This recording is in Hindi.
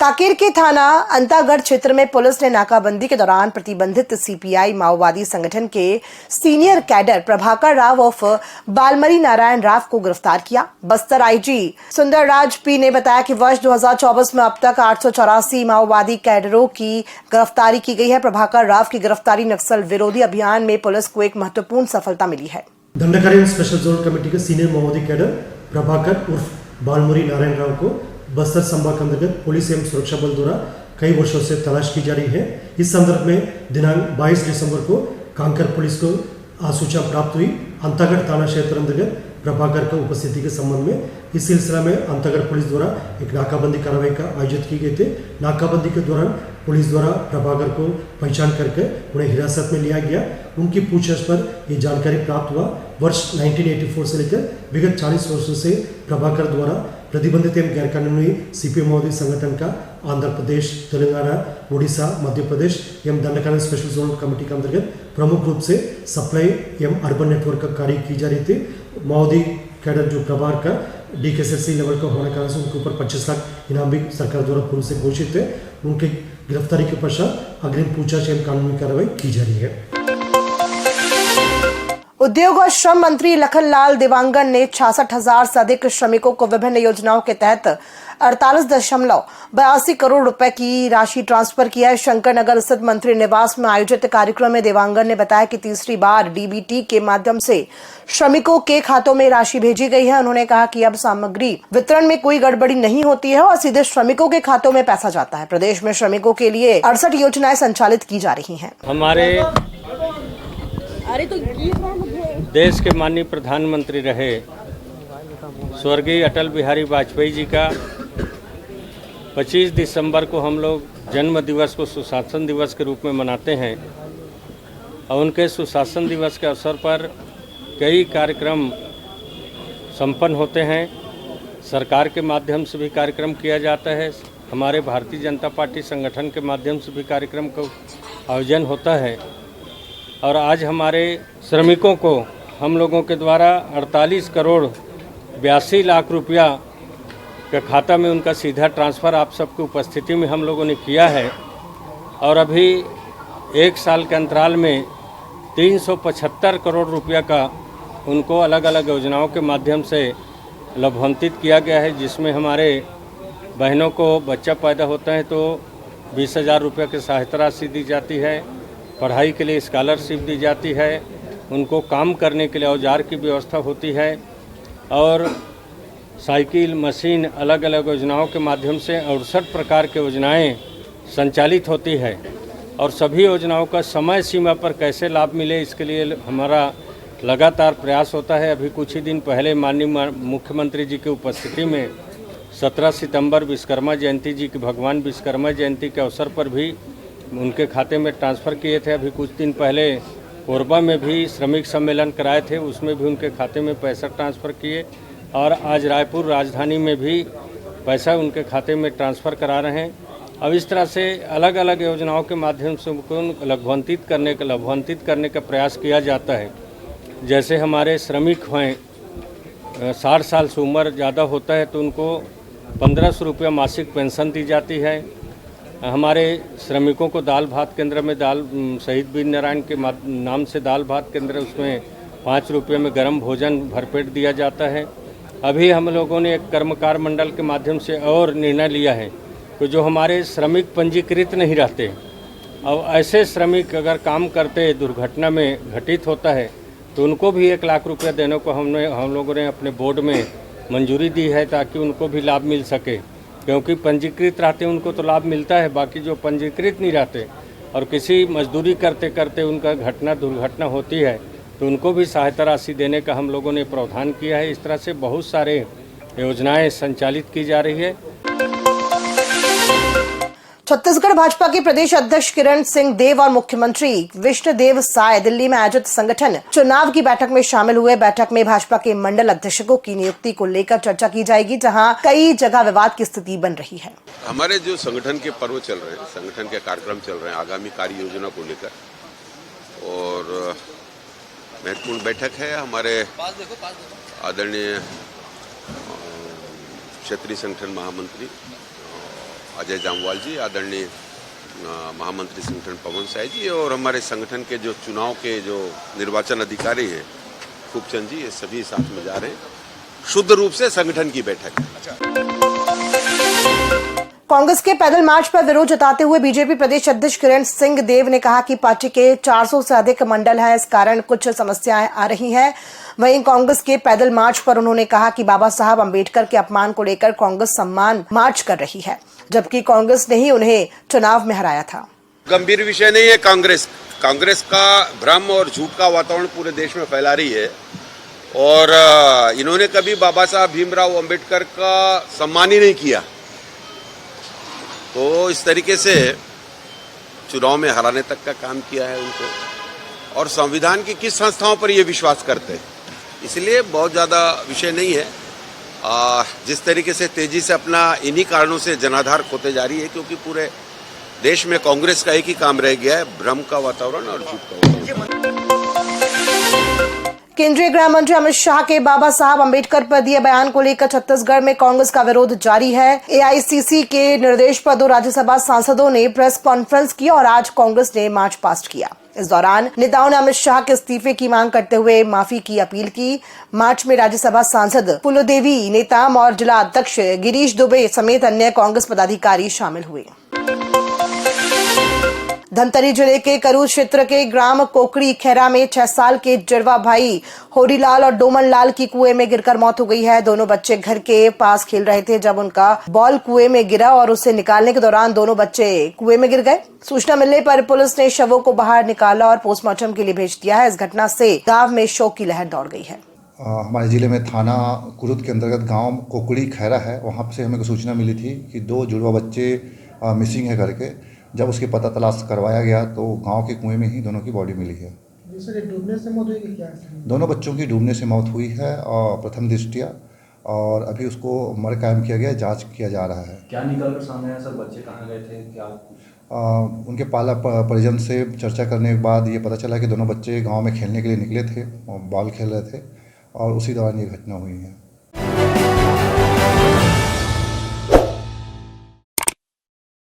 कांकेर के थाना अंतागढ़ क्षेत्र में पुलिस ने नाकाबंदी के दौरान प्रतिबंधित सीपीआई माओवादी संगठन के सीनियर कैडर प्रभाकर राव उर्फ बालमरी नारायण राव को गिरफ्तार किया। बस्तर आईजी सुंदरराज पी ने बताया कि वर्ष 2024 में अब तक 884 माओवादी कैडरों की गिरफ्तारी की गई है। प्रभाकर राव की गिरफ्तारी नक्सल विरोधी अभियान में पुलिस को एक महत्वपूर्ण सफलता मिली है। दंडकारण्य स्पेशल जोन कमेटी के सीनियर माओवादी कैडर प्रभाकर उर्फ बालमरी नारायण राव को बस्तर संभाग के अंतर्गत पुलिस एवं सुरक्षा बल द्वारा कई वर्षों से तलाश की जा रही है। इस संदर्भ में दिनांक 22 दिसंबर को कांकेर पुलिस को सूचना प्राप्त हुई। अंतागढ़ थाना क्षेत्र अंतर्गत प्रभाकर की उपस्थिति के संबंध में इस सिलसिला में अंतागढ़ पुलिस द्वारा एक नाकाबंदी कार्रवाई का आयोजित की गई थी। नाकाबंदी के दौरान पुलिस द्वारा प्रभाकर को पहचान करके उन्हें हिरासत में लिया गया। उनकी पूछताछ पर यह जानकारी प्राप्त हुआ। वर्ष 1984 से लेकर विगत 40 वर्षों से प्रभाकर द्वारा प्रतिबंधित एवं गैरकानूनी सीपीएम माओवादी संगठन का आंध्र प्रदेश, तेलंगाना, उड़ीसा, मध्य प्रदेश एवं दंडकारण्य स्पेशल जोन कमेटी के अंतर्गत प्रमुख रूप से सप्लाई एवं अर्बन नेटवर्क का कार्य की जा रही थी। माओवादी कैडर जो प्रभार का DKSSC लेवल का होने के कारण से उनके ऊपर 25 लाख इनाम भी सरकार द्वारा पूर्व से घोषित है। उनकी गिरफ्तारी के पश्चात अग्रिम पूछताछ एवं कानूनी कार्रवाई की जा रही है। उद्योग और श्रम मंत्री लखनलाल देवांगन ने 66,000 से अधिक श्रमिकों को विभिन्न योजनाओं के तहत 48.82 करोड़ रुपए की राशि ट्रांसफर किया है। शंकर नगर स्थित मंत्री निवास में आयोजित कार्यक्रम में देवांगन ने बताया कि तीसरी बार DBT के माध्यम से श्रमिकों के खातों में राशि भेजी गई है। उन्होंने कहा कि अब सामग्री वितरण में कोई गड़बड़ी नहीं होती है और सीधे श्रमिकों के खातों में पैसा जाता है। प्रदेश में श्रमिकों के लिए 68 योजनाएं संचालित की जा रही है। हमारे देश के माननीय प्रधानमंत्री रहे स्वर्गीय अटल बिहारी वाजपेयी जी का 25 दिसंबर को हम लोग जन्म दिवस को सुशासन दिवस के रूप में मनाते हैं और उनके सुशासन दिवस के अवसर पर कई कार्यक्रम संपन्न होते हैं। सरकार के माध्यम से भी कार्यक्रम किया जाता है, हमारे भारतीय जनता पार्टी संगठन के माध्यम से भी कार्यक्रम का आयोजन होता है। और आज हमारे श्रमिकों को हम लोगों के द्वारा 48 करोड़ 82 लाख रुपया का खाता में उनका सीधा ट्रांसफ़र आप सबकी उपस्थिति में हम लोगों ने किया है। और अभी एक साल के अंतराल में 375 करोड़ रुपया का उनको अलग अलग योजनाओं के माध्यम से लाभान्वित किया गया है, जिसमें हमारे बहनों को बच्चा पैदा होता है तो 20,000 रुपये की सहायता राशि दी जाती है, पढ़ाई के लिए स्कॉलरशिप दी जाती है, उनको काम करने के लिए औजार की व्यवस्था होती है और साइकिल, मशीन अलग अलग योजनाओं के माध्यम से 68 प्रकार के योजनाएं संचालित होती है। और सभी योजनाओं का समय सीमा पर कैसे लाभ मिले इसके लिए हमारा लगातार प्रयास होता है। अभी कुछ ही दिन पहले माननीय मुख्यमंत्री जी की उपस्थिति में 17 सितंबर विश्वकर्मा जयंती जी की भगवान विश्वकर्मा जयंती के अवसर पर भी उनके खाते में ट्रांसफ़र किए थे। अभी कुछ दिन पहले कोरबा में भी श्रमिक सम्मेलन कराए थे, उसमें भी उनके खाते में पैसा ट्रांसफ़र किए और आज रायपुर राजधानी में भी पैसा उनके खाते में ट्रांसफ़र करा रहे हैं। अब इस तरह से अलग अलग योजनाओं के माध्यम से उनको लाभान्वित करने का प्रयास किया जाता है। जैसे हमारे श्रमिक हैं 60 साल से उम्र ज़्यादा होता है तो उनको 1500 रुपया मासिक पेंशन दी जाती है। हमारे श्रमिकों को दाल भात केंद्र में शहीद वीर नारायण के नाम से दाल भात केंद्र, उसमें 5 रुपये में गर्म भोजन भरपेट दिया जाता है। अभी हम लोगों ने एक कर्मकार मंडल के माध्यम से और निर्णय लिया है कि जो हमारे श्रमिक पंजीकृत नहीं रहते, अब ऐसे श्रमिक अगर काम करते दुर्घटना में घटित होता है तो उनको भी 1 लाख रुपया देने को हम लोगों ने अपने बोर्ड में मंजूरी दी है ताकि उनको भी लाभ मिल सके। क्योंकि पंजीकृत रहते उनको तो लाभ मिलता है, बाकी जो पंजीकृत नहीं रहते और किसी मजदूरी करते करते उनका दुर्घटना होती है तो उनको भी सहायता राशि देने का हम लोगों ने प्रावधान किया है। इस तरह से बहुत सारे योजनाएं संचालित की जा रही है। छत्तीसगढ़ भाजपा के प्रदेश अध्यक्ष किरण सिंह देव और मुख्यमंत्री विष्णुदेव साय दिल्ली में आयोजित संगठन चुनाव की बैठक में शामिल हुए। बैठक में भाजपा के मंडल अध्यक्षों की नियुक्ति को लेकर चर्चा की जाएगी, जहां कई जगह विवाद की स्थिति बन रही है। हमारे जो संगठन के पर्व चल रहे हैं, संगठन के कार्यक्रम चल रहे हैं आगामी कार्य योजना को लेकर, और महत्वपूर्ण बैठक है। हमारे आदरणीय क्षेत्रीय संगठन महामंत्री अजय जामवाल जी, आदरणीय महामंत्री संगठन पवन साय जी और हमारे संगठन के जो चुनाव के जो निर्वाचन अधिकारी हैं खूबचंद जी, ये सभी साथ में जा रहे हैं। शुद्ध रूप से संगठन की बैठक है। कांग्रेस के पैदल मार्च पर विरोध जताते हुए बीजेपी प्रदेश अध्यक्ष किरण सिंह देव ने कहा कि पार्टी के 400 से अधिक मंडल हैं, इस कारण कुछ समस्याएं आ रही हैं। वहीं कांग्रेस के पैदल मार्च पर उन्होंने कहा कि बाबा साहब अंबेडकर के अपमान को लेकर कांग्रेस सम्मान मार्च कर रही है, जबकि कांग्रेस ने ही उन्हें चुनाव में हराया था। गंभीर विषय नहीं है। कांग्रेस का भ्रम और झूठ का वातावरण पूरे देश में फैला रही है और इन्होंने कभी बाबा साहब भीमराव अंबेडकर का सम्मान ही नहीं किया, तो इस तरीके से चुनाव में हराने तक का काम किया है उनको। और संविधान की किस संस्थाओं पर ये विश्वास करते हैं, इसलिए बहुत ज़्यादा विषय नहीं है। जिस तरीके से तेजी से अपना इन्हीं कारणों से जनाधार खोते जा रही है, क्योंकि पूरे देश में कांग्रेस का एक ही काम रह गया है, भ्रम का वातावरण और झूठ का वातावरण। केंद्रीय गृह मंत्री अमित शाह के बाबा साहब अंबेडकर पर दिए बयान को लेकर छत्तीसगढ़ में कांग्रेस का विरोध जारी है। एआईसीसी के निर्देश पर 2 राज्यसभा सांसदों ने प्रेस कॉन्फ्रेंस की और आज कांग्रेस ने मार्च पास्ट किया। इस दौरान नेताओं ने अमित शाह के इस्तीफे की मांग करते हुए माफी की अपील की। मार्च में राज्यसभा सांसद फूलोदेवी नेताम और जिला अध्यक्ष गिरीश दुबे समेत अन्य कांग्रेस पदाधिकारी शामिल हुए। धमतरी जिले के करूर क्षेत्र के ग्राम कोकड़ी खैरा में 6 साल के जुड़वा भाई होरीलाल और डोमन लाल की कुएं में गिरकर मौत हो गई है। दोनों बच्चे घर के पास खेल रहे थे जब उनका बॉल कुएं में गिरा और उसे निकालने के दौरान दोनों बच्चे कुएं में गिर गए। सूचना मिलने पर पुलिस ने शवों को बाहर निकाला और पोस्टमार्टम के लिए भेज दिया है। इस घटना से गांव में शोक की लहर दौड़ गई है। हमारे जिले में थाना कुरुद के अंतर्गत गांव कोकड़ी खैरा है, वहां से हमें सूचना मिली थी कि 2 जुड़वा बच्चे मिसिंग है करके। जब उसकी पता तलाश करवाया गया तो गांव के कुएं में ही दोनों की बॉडी मिली है। सर, डूबने से मौत हुई कि क्या? दोनों बच्चों की डूबने से मौत हुई है और प्रथम दृष्टया, और अभी उसको मर कायम किया गया, जांच किया जा रहा है। क्या निकल कर सामने आया सर? बच्चे कहाँ गए थे, क्या? उनके पाला परिजन से चर्चा करने के बाद ये पता चला कि दोनों बच्चे गाँव में खेलने के लिए निकले थे और बॉल खेल रहे थे और उसी दौरान ये घटना हुई है।